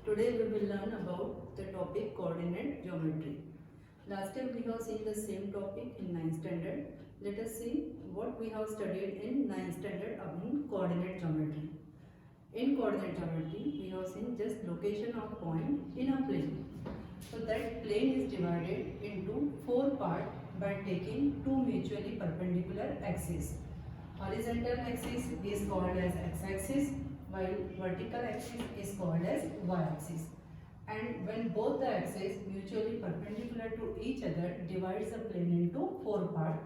Today we will learn about the topic coordinate geometry. Last time we have seen the same topic in 9th standard. Let us see what we have studied in 9th standard about coordinate geometry. In coordinate geometry, we have seen just location of point in a plane. So that plane is divided into 4 parts by taking two mutually perpendicular axes. Horizontal axis is called as x-axis, while vertical axis is called as y-axis. And when both the axes mutually perpendicular to each other divides the plane into 4 parts,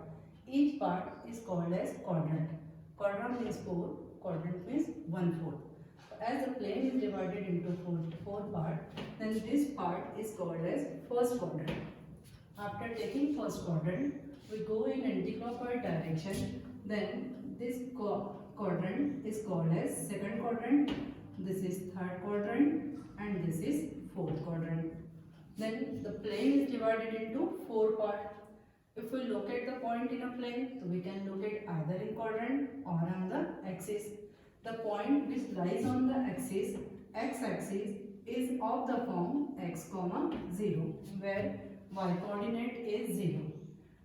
each part is called as quadrant. Quadrant means 4, quadrant means 1/4. As the plane is divided into 4 parts, then this part is called as first quadrant. After taking first quadrant, we go in anti-clockwise direction. Then this quadrant is called as second quadrant. This is third quadrant, and this is fourth quadrant. Then the plane is divided into 4 parts. If we locate the point in a plane, so we can locate either in quadrant or on the axis. The point which lies on the axis, x-axis, is of the form x, 0, where y coordinate is 0.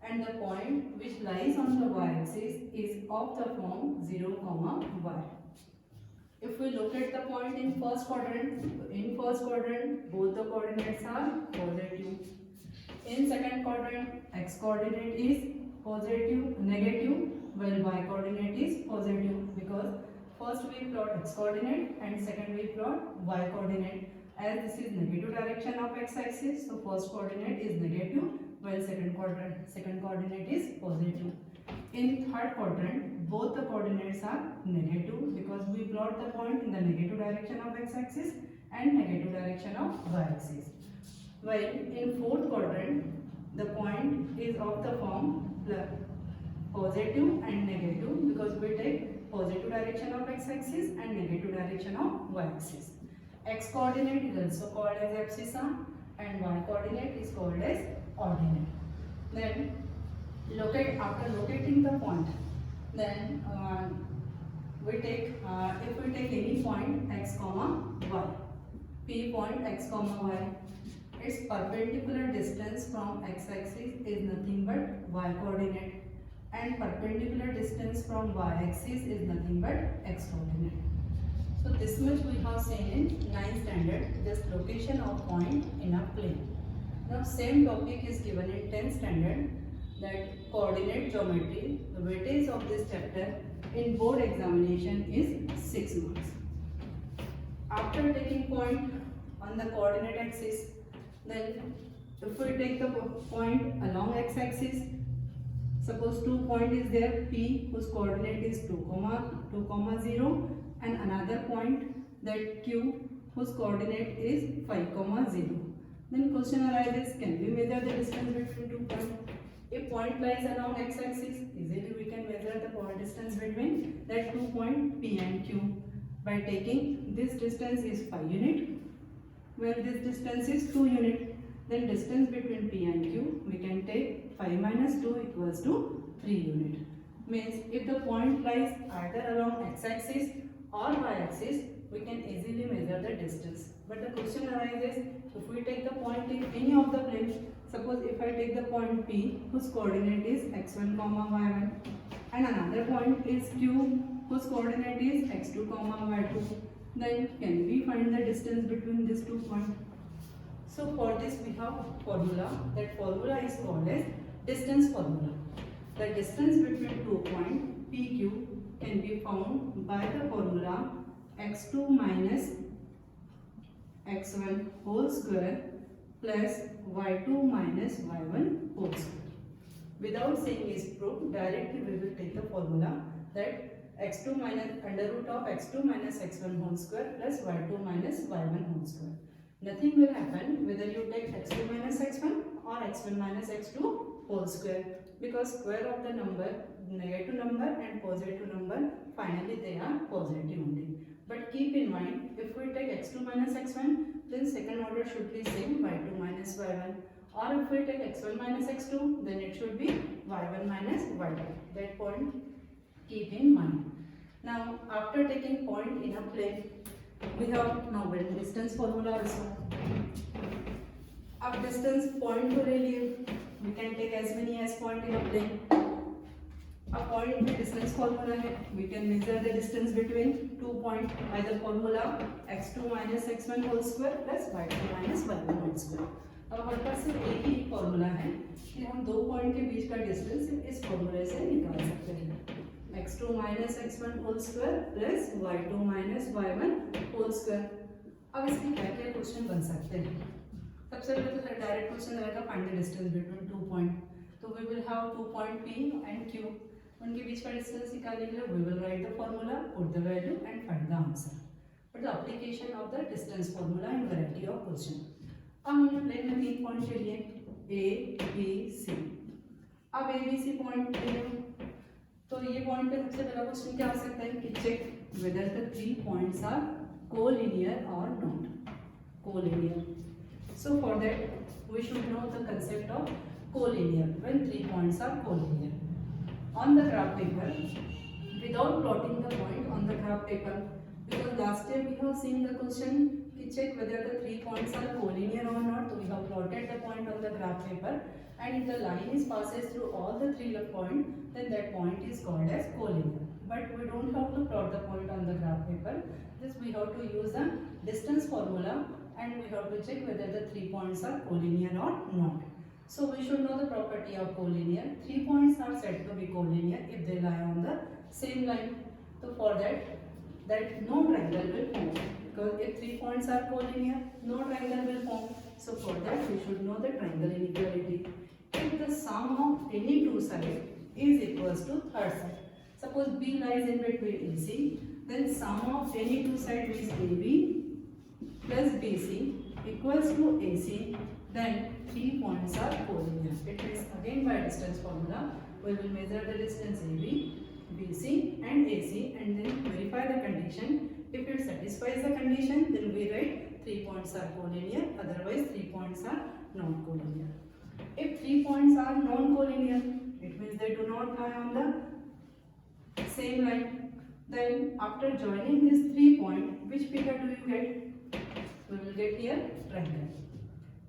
And the point which lies on the y-axis is of the form 0, y. If we locate the point in first quadrant, both the coordinates are positive. In second quadrant, x coordinate is negative, while y coordinate is positive, because first we plot x coordinate and second we plot y coordinate. As this is negative direction of x-axis, so first coordinate is negative, while second coordinate is positive. In third quadrant, both the coordinates are negative, because we plot the point in the negative direction of x-axis and negative direction of y-axis. While in fourth quadrant, the point is of the form positive and negative, because we take positive direction of x-axis and negative direction of y-axis. X coordinate is also called as abscissa and y coordinate is called as ordinate. Then after locating the point, then if we take any point x, y, P point x, y, its perpendicular distance from x-axis is nothing but y coordinate, and perpendicular distance from y-axis is nothing but x coordinate. So this much we have seen in 9th standard, just location of point in a plane. Now same topic is given in 10th standard, that coordinate geometry. The weightage of this chapter in board examination is 6 marks. After taking point on the coordinate axis, then if we take the point along x-axis, suppose 2 point is there, P, whose coordinate is 2, 0, and another point, that Q, whose coordinate is 5, 0. Then question arises, can we measure the distance between 2 points? If point lies along x-axis, easily we can measure the point distance between that 2 points P and Q by taking this distance is 5 unit, where this distance is 2 unit. Then distance between P and Q, we can take 5 minus 2 equals to 3 unit. Means if the point lies either along x-axis or y-axis, we can easily measure the distance. But the question arises, if we take the point in any of the planes, suppose if I take the point P, whose coordinate is x1, y1, and another point is Q, whose coordinate is x2, y2, then can we find the distance between these 2 points? So for this we have formula. That formula is called as distance formula. The distance between 2 points PQ can be found by the formula x2 minus x1 whole square plus y2 minus y1 whole square. Without saying is proved, directly we will take the formula that x2 minus under root of x2 minus x1 whole square plus y2 minus y1 whole square. Nothing will happen whether you take x2 minus x1 or x1 minus x2 whole square, because square of the number, negative number and positive number, finally they are positive only. But keep in mind, if we take x2 minus x1, then second order should be same, y2 minus y1. Or if we take x1 minus x2, then it should be y1 minus y2. That point keep in mind. Now after taking point in a plane, We have now built distance formula also. अब distance point को ले लिए, we can take as many as point in a plane. A point में distance formula है, we can measure the distance between 2 points by the formula x2 minus x1 whole square plus y2 minus y1 whole square. अब हमारे पास सिर्फ एक ही formula है कि हम दो पॉइंट के बीच का डिस्टेंस इस फॉर्मूले से निकाल सकते हैं, x2 minus x1 whole square plus y2 minus y1 whole square. अब इसके क्या क्या क्वेश्चन बन सकते हैं? सबसे पहले तो डायरेक्ट क्वेश्चन रहेगा find the distance between 2 point. तो we will have 2 point P and Q. उनके बीच का डिस्टेंस निकालने के लिए we will write the formula, put the value and find the answer. But the application of the distance formula in variety of question. अब हमने plane में 3 point ले लिए A, B, C. अब A, B, C पॉइंट ले लिए, तो ये पॉइंट पे सबसे पहला क्वेश्चन क्या हो सकता है कि check whether the 3 points are collinear और not collinear. So for that we should know the concept of collinear when 3 points are collinear. On the graph paper, without plotting the point on the graph paper, because last time we have seen the question to check whether the 3 points are collinear or not, so we have plotted the point on the graph paper, and if the line is passes through all the 3 points, then that point is called as collinear. But we don't have to plot the point on the graph paper. This we have to use the distance formula, and we have to check whether the 3 points are collinear or not. So we should know the property of collinear. 3 points are said to be collinear if they lie on the same line. So for that no triangle will form, because if 3 points are collinear, no triangle will form. So for that we should know the triangle inequality. If the sum of any two sides is equals to third side, suppose B lies in between AC, then sum of any two sides is AB plus BC equals to AC, then 3 points are collinear. It means again by distance formula we will measure the distance AB, BC and AC and then verify the condition. If it satisfies the condition, then we write 3 points are collinear, otherwise 3 points are non-collinear. If 3 points are non-collinear, it means they do not lie on the same line. Then after joining these 3 points, which figure do you get? We will get here triangle.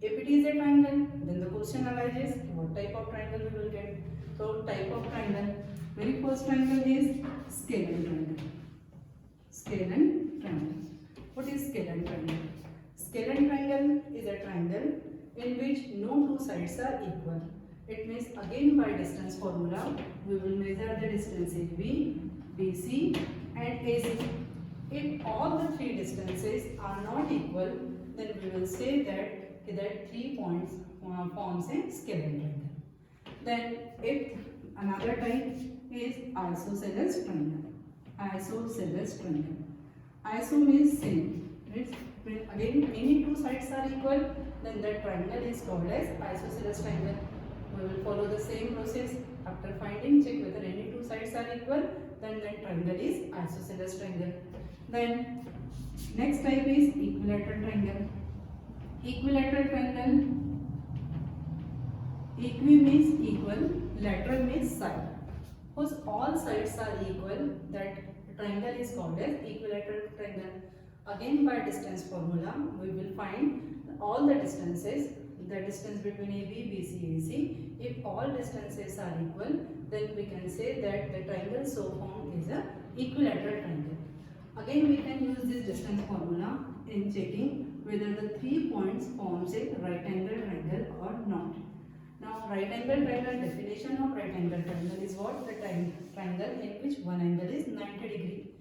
If it is a triangle, then the question arises what type of triangle we will get. So type of triangle, very first triangle is scalene triangle. Scalene triangle. What is scalene triangle? Scalene triangle is a triangle in which no two sides are equal. It means again by distance formula we will measure the distance AB, BC and AC. If all the 3 distances are not equal, then we will say that 3 points forms a scalene triangle. Then if another type is isosceles triangle. Isosceles triangle. Iso means same. Again any two sides are equal, then that triangle is called as isosceles triangle. We will follow the same process. After finding, check whether any two sides are equal, then that triangle is isosceles triangle. Then next type is equilateral triangle. Equilateral triangle, equi means equal, lateral means side. Suppose all sides are equal, that triangle is called as equilateral triangle. Again by distance formula we will find all the distances, the distance between AB, BC, AC. If all distances are equal, then we can say that the triangle so formed is a equilateral triangle. Again we can use this distance formula in checking whether the 3 points forms a right angle triangle or not. Now right angle triangle, definition of right angle triangle is what? The triangle in which one angle is 90 degree.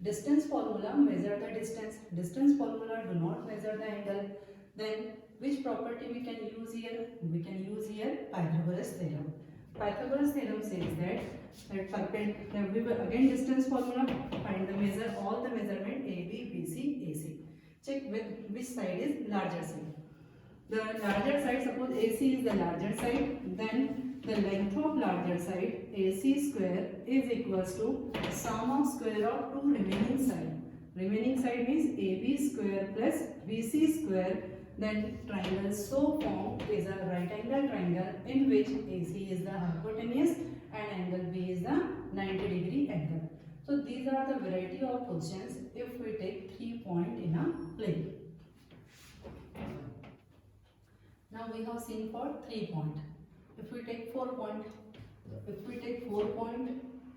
Distance formula measure the distance. Distance formula do not measure the angle. Then which property we can use here? We can use here Pythagoras theorem. Pythagoras theorem says that perpendicular, again distance formula, find the measure all the measurement AB, BC, AC. Check with which side is larger side. The larger side, suppose AC is the larger side, then the length of larger side AC square is equals to sum of square of two remaining side. Remaining side means AB square plus BC square. Then triangle so formed is a right angle triangle in which AC is the hypotenuse and angle B is the 90 degree angle. So these are the variety of positions if we take 3 points in a plane. Now we have seen for 3 points. If we take 4 points,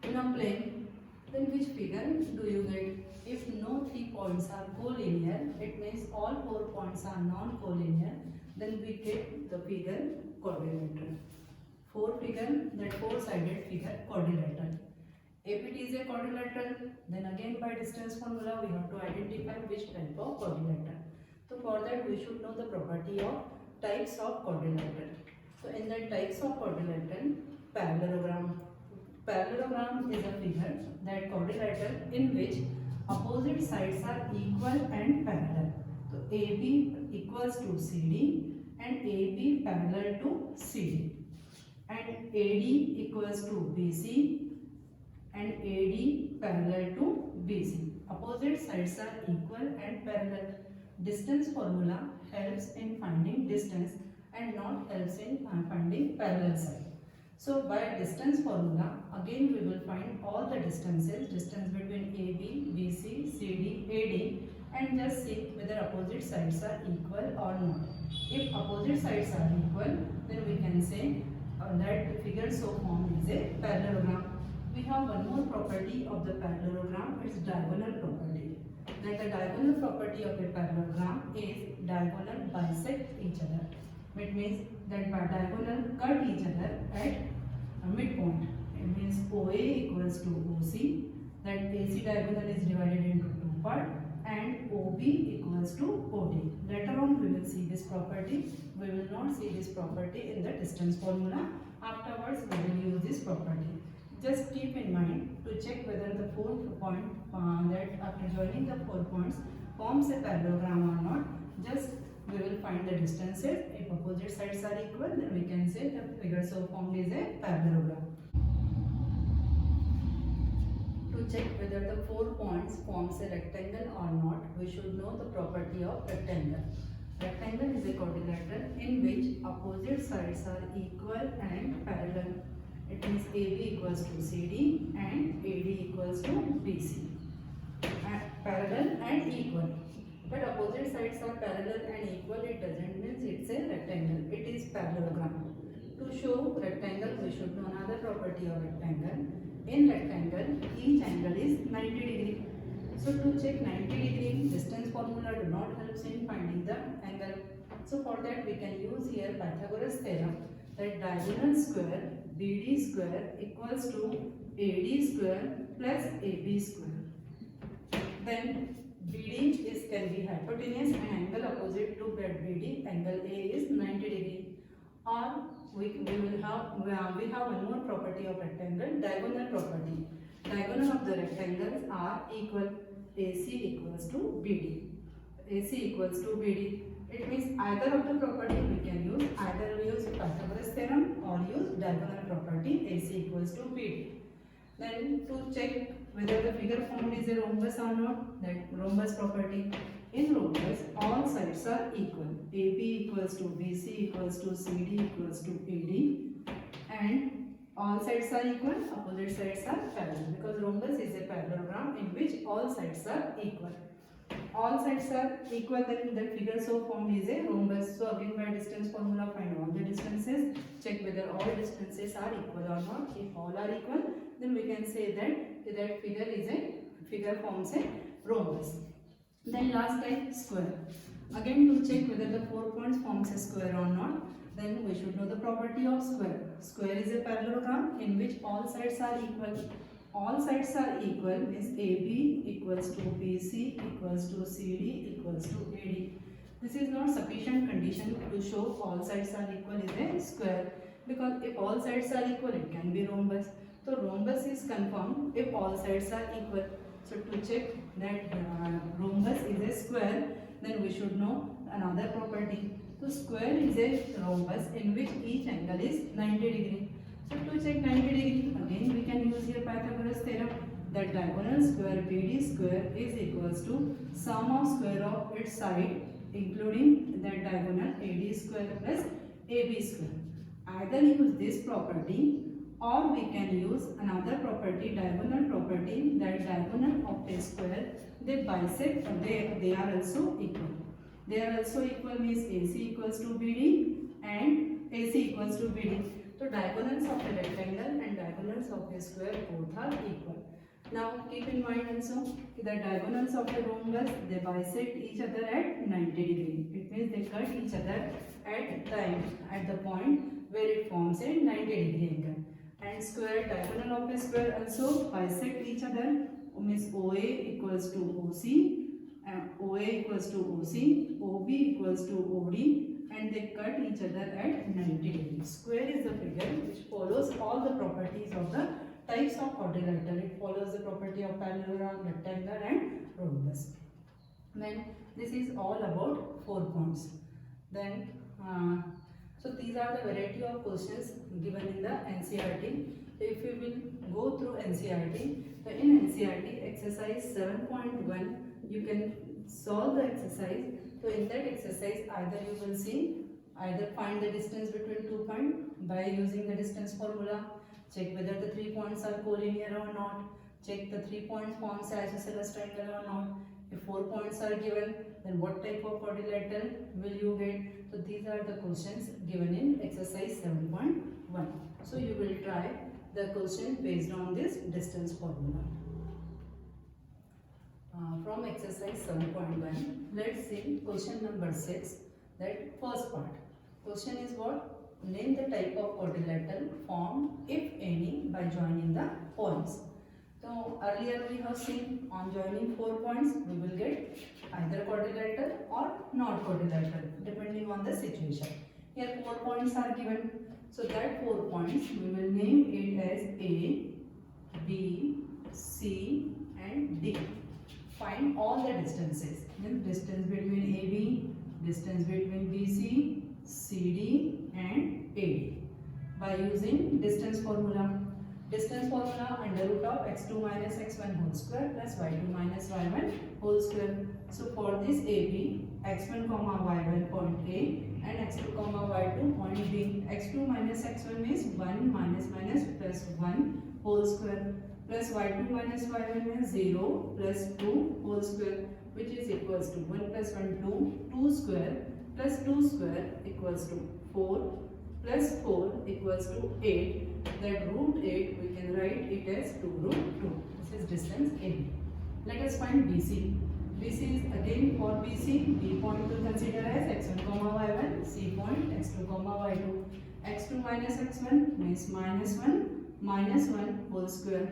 in a plane, then which figure do you get? If no 3 points are collinear, it means all 4 points are non-collinear, then we get the figure quadrilateral. 4-sided figure quadrilateral. If it is a quadrilateral, then again by distance formula we have to identify which type of quadrilateral. So for that we should know the property of types of quadrilateral. So in the types of quadrilateral, parallelogram. Parallelogram is a figure that quadrilateral in which opposite sides are equal and parallel. So AB equals to CD and AB parallel to CD, and AD equals to BC and AD parallel to BC. Opposite sides are equal and parallel. Distance formula helps in finding distance and not helps in finding parallel side. So by distance formula, again we will find all the distances, distance between AB, BC, CD, AD, and just see whether opposite sides are equal or not. If opposite sides are equal, then we can say that the figure so formed is a parallelogram. We have one more property of the parallelogram, its diagonal property. That the diagonal property of a parallelogram is diagonal bisect each other. It means that by diagonal cut each other at a midpoint. It means OA equals to OC. That AC diagonal is divided into 2 parts, and OB equals to OD. Later on we will see this property. We will not see this property in the distance formula. Afterwards we will use this property. Just keep in mind to check whether the 4th point that after joining the 4 points forms a parallelogram or not. Just we will find the distances. If opposite sides are equal, then we can say the figure so formed is a parallelogram. To check whether the 4 points forms a rectangle or not, we should know the property of rectangle. Rectangle is a quadrilateral in which opposite sides are equal and parallel. It means AB equals to CD and AD equals to BC. Parallel and equal. But opposite sides are parallel and equal, it doesn't mean it's a rectangle. It is parallelogram. To show rectangle, we should know another property of rectangle. In rectangle, each angle is 90 degree. So to check 90 degree, distance formula do not help in finding the angle. So for that we can use here Pythagoras theorem, that diagonal square BD square equals to AD square plus AB square. Then BD can be hypotenuse and angle opposite to BD, angle A is 90 degree. Or we have one more property of rectangle, diagonal property. Diagonal of the rectangles are equal. AC equals to BD. AC equals to BD. It means either of the property we can use. Either we use Pythagoras theorem or use diagonal property AC equals to BD. Then to check whether the figure formed is a rhombus or not, that rhombus property. In rhombus, all sides are equal. AB equals to BC equals to CD equals to AD, and all sides are equal, opposite sides are parallel, because rhombus is a parallelogram in which all sides are equal. All sides are equal, then the figure so formed is a rhombus. So again by distance formula find all the distances, check whether all distances are equal or not. If all are equal, then we can say that figure forms a rhombus. Then last type, square. Again to check whether the 4 points forms a square or not, then we should know the property of square. Square is a parallelogram in which all sides are equal. All sides are equal means AB equals to BC equals to CD equals to AD. This is not sufficient condition to show all sides are equal is a square, because if all sides are equal it can be rhombus. So rhombus is confirmed if all sides are equal. So to check that rhombus is a square, then we should know another property. So square is a rhombus in which each angle is 90 degree. So to check 90 degree, again we can use here Pythagoras theorem, that diagonal square BD square is equals to sum of square of its side including that diagonal AD square plus AB square. Either use this property or we can use another property, diagonal property, that diagonal of a square, they bisect, they are also equal. They are also equal means AC equals to BD and AC equals to BD. So diagonals of a rectangle and diagonals of a square both are equal. Now keep in mind also the diagonals of the rhombus, they bisect each other at 90 degree. It means they cut each other at the point where it forms a 90 degree angle. And square, diagonal of a square also bisect each other, means OA equals to OC, OA equals to OC, OB equals to OD, and they cut each other at 90 degrees. Square is the figure which follows all the properties of the types of quadrilateral. It follows the property of parallelogram, rectangle and rhombus. Then this is all about 4 points. Then so these are the variety of questions given in the NCERT. So if you will go through NCERT, so in NCERT exercise 7.1 you can solve the exercise. So in that exercise either you will see, either find the distance between 2 points by using the distance formula, check whether the 3 points are collinear or not, check the 3 points forms isosceles triangle or not. If 4 points are given, then what type of quadrilateral will you get? So these are the questions given in exercise 7.1. So you will try the question based on this distance formula. From exercise 7.1, let's see question number 6, that first part. Question is what? Name the type of quadrilateral formed, if any, by joining the points. So earlier we have seen on joining 4 points we will get either quadrilateral or not quadrilateral depending on the situation. Here 4 points are given. So that 4 points we will name it as A, B, C and D. Find all the distances. Means distance between AB, distance between BC, CD and AD by using distance formula. Distance formula under root of x2 minus x1 whole square plus y2 minus y1 whole square. So for this AB, x1 comma y1 point A and x2 comma y2 point B. x2 minus x1 means 1 minus minus plus 1 whole square plus y2 minus y1 means 0 plus 2 whole square, which is equals to 1 plus 1 2 square plus 2 square equals to 4 plus 4 equals to 8. That root 8 we can write it as 2 root 2. This is distance AB. Let us find BC. BC is again for BC. B point to consider as x1 comma y1, C point x2 comma y2. x2 minus x1 means minus 1 whole square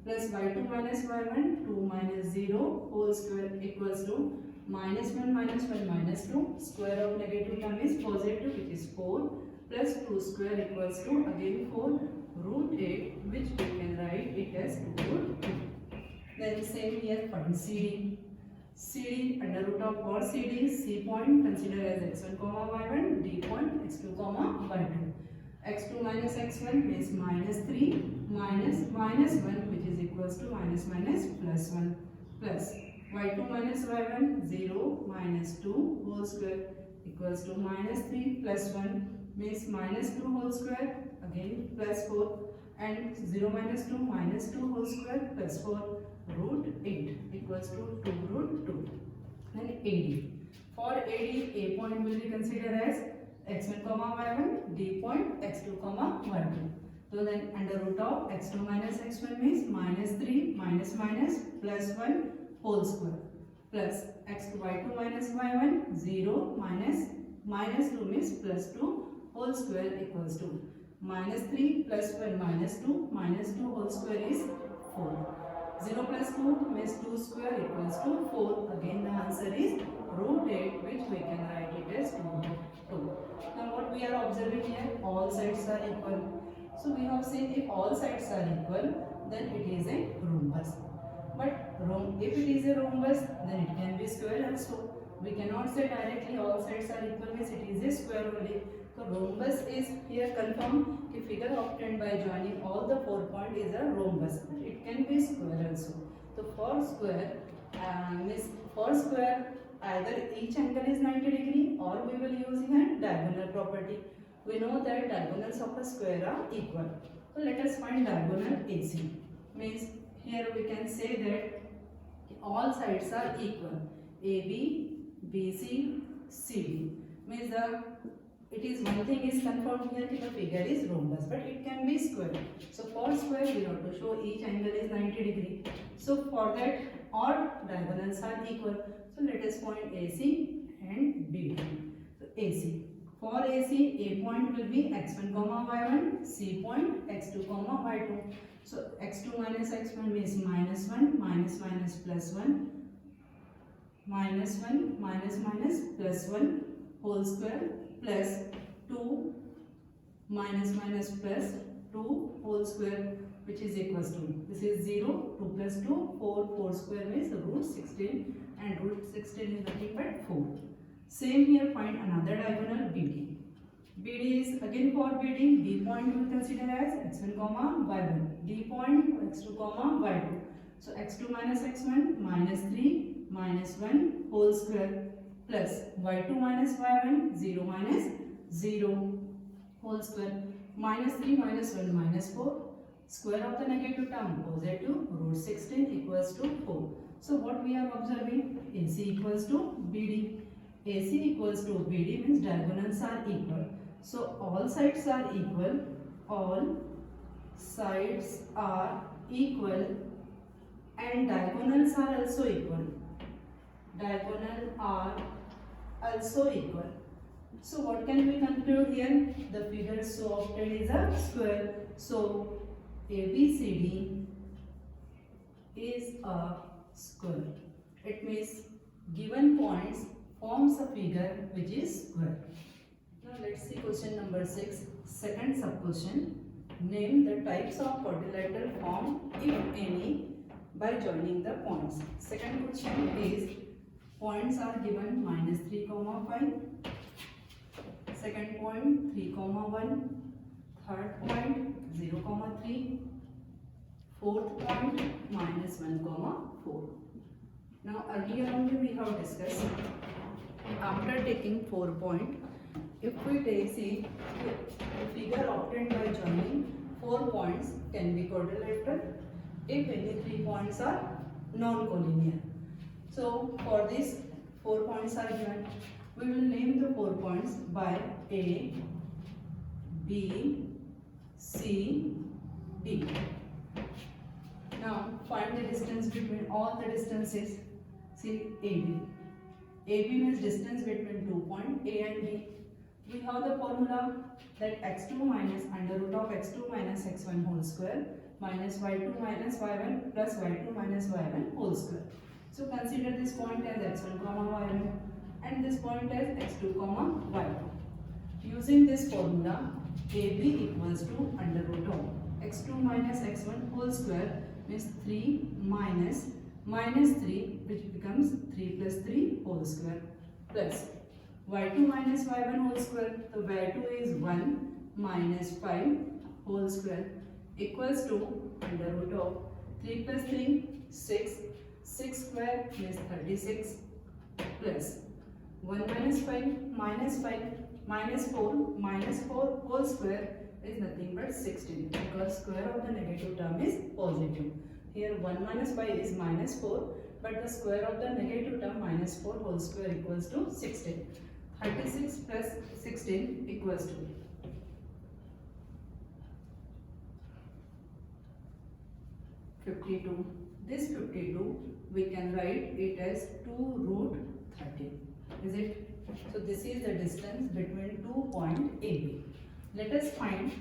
plus y2 minus y1 2 minus 0 whole square equals to minus 1 minus 1 minus 2. Square of negative term is positive, which is 4 plus 2 square equals to again 4 root 8, which we can write it as 2 root 2. Then same here find CD. CD under root of for CD, C point consider as x1 comma y1, D point x2 comma y2. x2 minus x1 means minus 3 minus 1 which is equals to minus minus plus 1 plus y2 minus y1 0 minus 2 whole square equals to minus 3 plus 1 means minus 2 whole square again plus 4 and 0 minus 2 minus 2 whole square plus 4 root 8 equals to 2 root 2. Then AD. For AD, A point will be considered as x1 comma y1, D point x2 comma y2. So then under root of x2 minus x1 means minus 3 minus minus plus 1 whole square plus x2 y2 minus y1 0 minus 2 means plus 2 whole square equals to minus 3 plus 1 minus 2 whole square is 4. 0 plus 2 means 2 square equals to 4. Again the answer is root 8, which we can write it as 2 root 2. Now what we are observing here, all sides are equal. So we have seen if all sides are equal, then it is a rhombus. But if it is a rhombus, then it can be square also. We cannot say directly all sides are equal means it is a square only. So rhombus is here confirmed. The figure obtained by joining all the 4 points is a rhombus. It can be square also. So for square, either each angle is 90 degree or we will use here diagonal property. We know that diagonals of a square are equal. So let us find diagonal AC. Means here we can say that all sides are equal. AB, BC, CD. Means it is one thing is confirmed here that the figure is rhombus, but it can be square. So for square we have to show each angle is 90 degree. So for that all diagonals are equal. So let us point AC and BD. So AC. For AC, A point will be x1, y1, C point x2, y2. So x2 minus x1 means minus 1, minus minus plus 1, minus 1, minus minus plus 1 whole square plus 2 minus minus plus 2 whole square, which is equals to, this is 0, 2 plus 2, 4 square means root 16, and root 16 is nothing but 4. Same here, find another diagonal BD. BD is again for BD, B point we will consider as x1, y1, D point x2, y2. So x2 minus x1 minus 3 minus 1 whole square plus y2 minus y1 0 minus 0 whole square, minus 3 minus 1 minus 4, square of the negative term positive, root 16 equals to 4. So what we are observing, AC equals to BD. AC equals to BD means diagonals are equal. So all sides are equal. All sides are equal and diagonals are also equal. Diagonal are also equal. So what can we conclude here? The figure so obtained is a square. So ABCD is a square. It means given points forms a figure which is square. Now let's see question number 6. Second sub question. Name the types of quadrilateral formed, if any, by joining the points. Second question is points are given minus 3, 5. Second point 3, 1. Third point 0, 3. Fourth point minus 1, 4. Now earlier only we have discussed, after taking 4 point, if we see the figure obtained by joining 4 points can be quadrilateral if any 3 points are non-collinear. So for this 4 points are given. We will name the 4 points by A, B, C, D. Now find the distance between all the distances. See AB. AB means distance between 2 points A and B. We have the formula that x2 minus under root of x2 minus x1 whole square minus y2 minus y1 plus y2 minus y1 whole square. So consider this point as x1, y1 and this point as x2, y2. Using this formula, AB equals to under root of x2 minus x1 whole square means 3 minus 3, which becomes 3 plus 3 whole square plus y2 minus y1 whole square. So y2 is 1 minus 5 whole square equals to under root of 3 plus 3, 6. 6 square means 36 plus 1 minus 5 minus 4 whole square is nothing but 16, because square of the negative term is positive. Here 1 minus 5 is minus 4, but the square of the negative term minus 4 whole square equals to 16. 36 plus 16 equals to 52. This 52 we can write it as 2 root 30. Is it? So this is the distance between 2 points AB. Let us find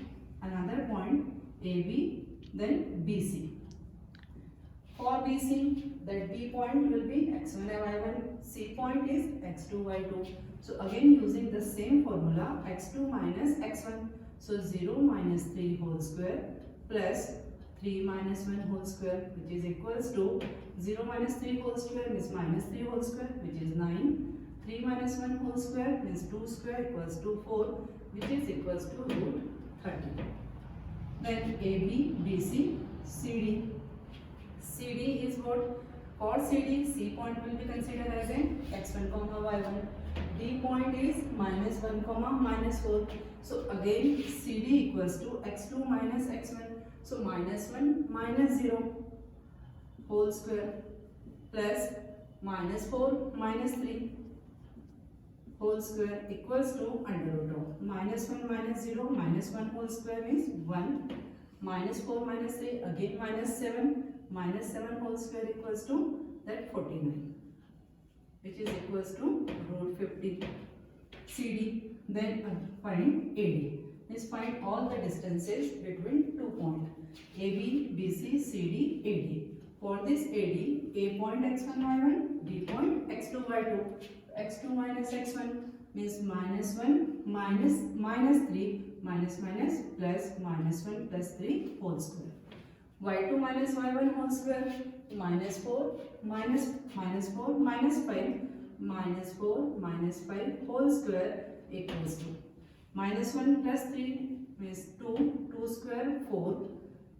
another point AB, then BC. For BC, that B point will be x1, y1, C point is x2, y2. So again using the same formula, x2 minus x1. So 0 minus 3 whole square plus 3 minus 1 whole square, which is equals to 0 minus 3 whole square means minus 3 whole square, which is 9. 3 minus 1 whole square means 2 square equals to 4, which is equals to root 30. Then AB, BC, CD. CD is what? For CD, C point will be considered as an x1, y1. D point is -1 comma -4. So again CD equals to x2 minus x1. So -1 minus 0 whole square plus -4 minus 3 whole square equals to under root of -1 minus 0 -1 whole square means 1, -4 minus 3 again -7 whole square equals to that 49, which is equals to root 50. CD, then find AD. Means find all the distances between 2 points AB, BC, CD, AD. For this AD, A point x1 y1, B point x2 y2. x2 minus x1 means -1 minus 3 minus plus -1 plus 3 whole square. y2 minus y1 whole square -4 minus 4 minus 5 -4 minus 5 whole square equals to -1 plus 3 means 2 square 4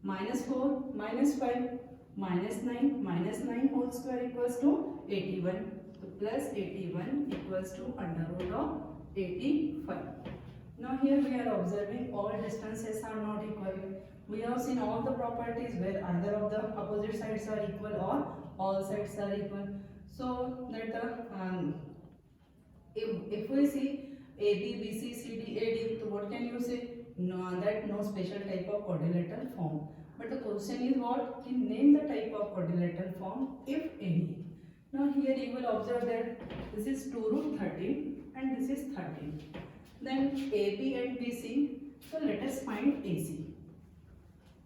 -4 minus 5 -9 whole square equals to 81. So plus 81 equals to under root of 85. Now here we are observing all distances are not equal. We have seen all the properties where either of the opposite sides are equal or all sides are equal. So that if we see AB, BC, CD, AD, so what can you say? No, that no special type of quadrilateral form. But the question is what? Can name the type of quadrilateral form if any. Now here you will observe that this is 2 root 13 and this is 13. Then AB and BC. So let us find AC.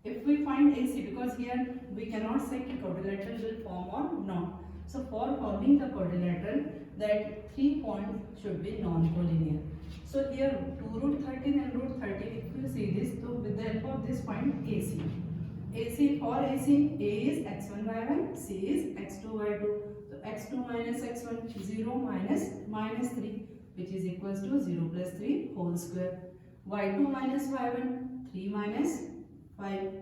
If we find AC, because here we cannot say कि quadrilateral will form or not. So for forming the quadrilateral, that 3 points should be non-collinear. So here 2 root 13 and root 13. If you see this, so with the help of this find AC. AC for AC, A is x1 y1, C is x2 y2. So x2 minus x1, 0 minus 3, which is equals to 0 plus 3 whole square. y2 minus y1, 3 minus 5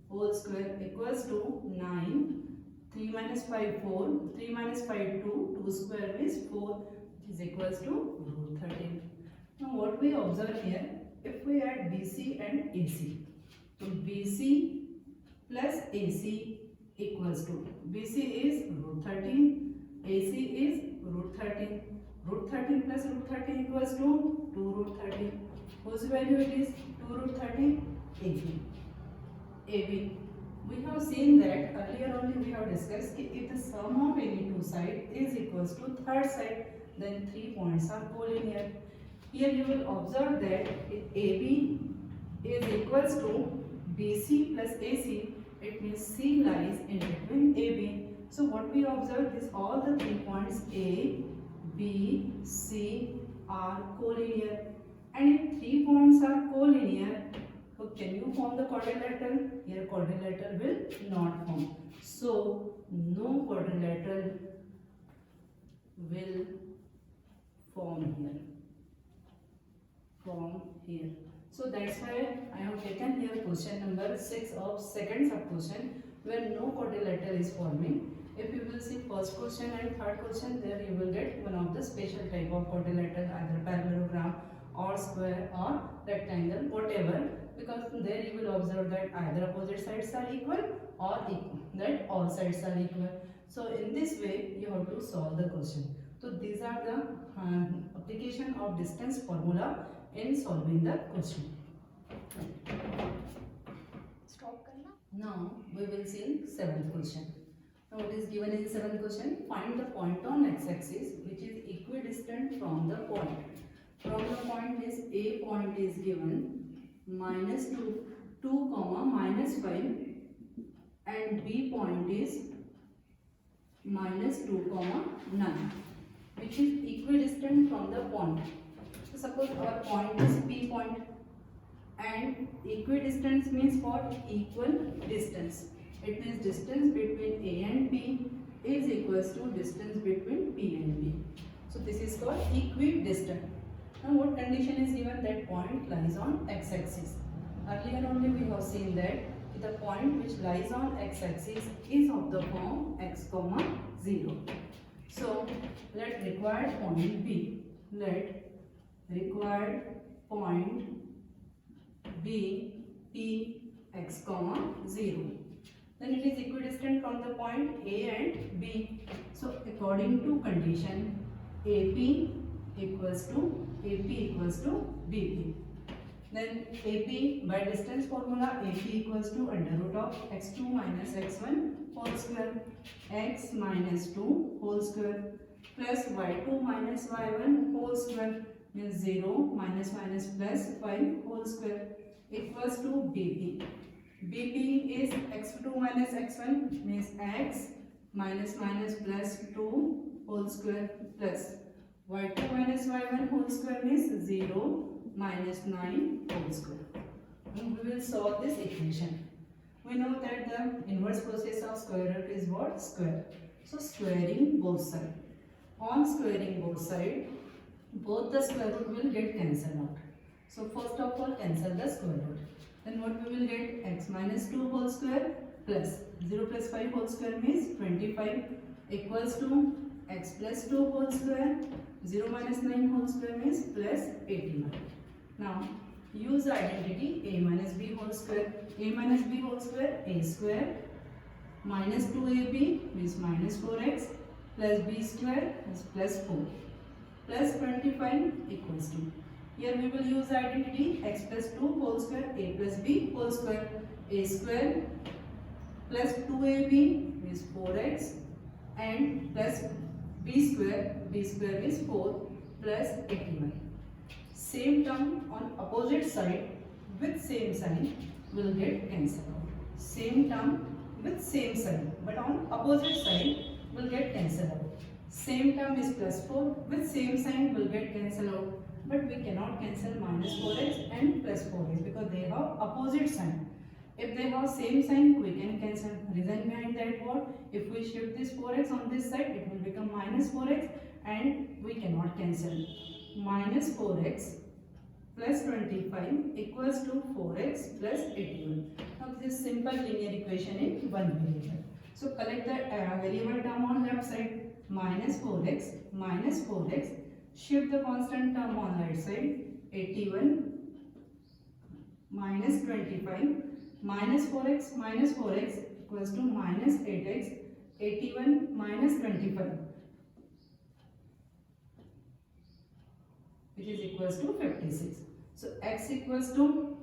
whole square equals to 9. 3 minus 5, 4. 3 minus 5, 2. 2 square is 4, which is equals to root 13. Now what we observe here, if we add BC and AC. So BC plus AC equals to, BC is root 13, AC is root 13. Root 13 plus root 13 equals to 2 root 13. Whose value it is? 2 root 13, AB. AB. We have seen that earlier only we have discussed that if the sum of any two sides is equals to third side, then 3 points are collinear. Here you will observe that AB is equals to BC plus AC. It means C lies in between AB. So what we observe is all the 3 points A, B, C are collinear. And if 3 points are collinear, so can you form the quadrilateral? Here quadrilateral will not form. So no quadrilateral will form here. So that's why I have taken here question number 6 of second sub question where no quadrilateral is forming. If you will see first question and third question, there you will get one of the special type of quadrilateral, either parallelogram or square or rectangle, whatever, because there you will observe that either opposite sides are equal or that all sides are equal. So in this way you have to solve the question. So these are the application of distance formula in solving the question. Now we will see seventh question. Now what is given in seventh question? Find the point on x-axis which is equidistant from the point. From the point means A point is given -2, -5 and B point is -2, 9, which is equidistant from the point. So suppose our point is P point, and equidistance means what? Equal distance. It means distance between A and B is equals to distance between P and B. So this is called equidistant. Now what condition is given? That point lies on x-axis. Earlier only we have seen that the point which lies on x-axis is of the form x, 0. So let required point B. let required point be P x comma 0. Then it is equidistant from the point A and B. So according to condition AP equals to BP. Then AP by distance formula, AP equals to under root of x2 minus x1 whole square, x minus 2 whole square plus y2 minus y1 whole square means 0 minus minus plus 5 whole square equals to BP. BP is x2 minus x1 means x minus minus plus 2 whole square plus y2 minus y1 whole square means 0 minus 9 whole square. And we will solve this equation. We know that the inverse process of square root is what? Square. So squaring both sides. On squaring both sides, both the square root will get cancelled out. So first of all, cancel the square root. Then what we will get? X minus 2 whole square plus 0 plus 5 whole square means 25 equals to x plus 2 whole square, 0 minus 9 whole square means plus 81. Now use the identity a minus b whole square. A minus b whole square, a square minus 2ab means minus 4x plus b square is plus 4 plus 25 equals to. Here we will use the identity x plus 2 whole square, a plus b whole square, a square plus 2ab is 4x and plus b square is 4 plus 81. Same term on opposite side with same sign will get cancelled out. Same term with same sign but on opposite side will get cancelled out. Same term is plus 4 with same sign will get cancelled out. But we cannot cancel minus 4x and plus 4x because they have opposite sign. If they have same sign, we can cancel. Reason behind that what? If we shift this 4x on this side, it will become minus 4x and we cannot cancel. Minus 4x plus 25 equals to 4x plus 81. Now this is simple linear equation in one variable. So collect the variable term on left side. Minus 4x, shift the constant term on right side, 81 minus 25 minus 4x equals to minus 8x, 81 minus 25 which is equals to 56. So x equals to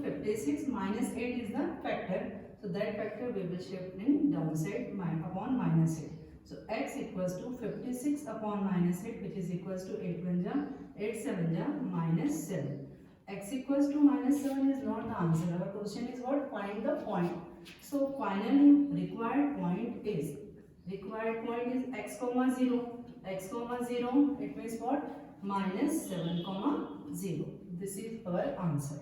56 minus 8 is the factor. So that factor we will shift in downside upon minus 8. So x equals to 56 upon minus 8 which is equals to 8 1 ja, 8 7 ja, minus 7. X equals to minus 7 is not the answer. Our question is what? Find the point. So finally required point is x comma 0. X comma 0 it means what? Minus 7 comma 0. This is our answer.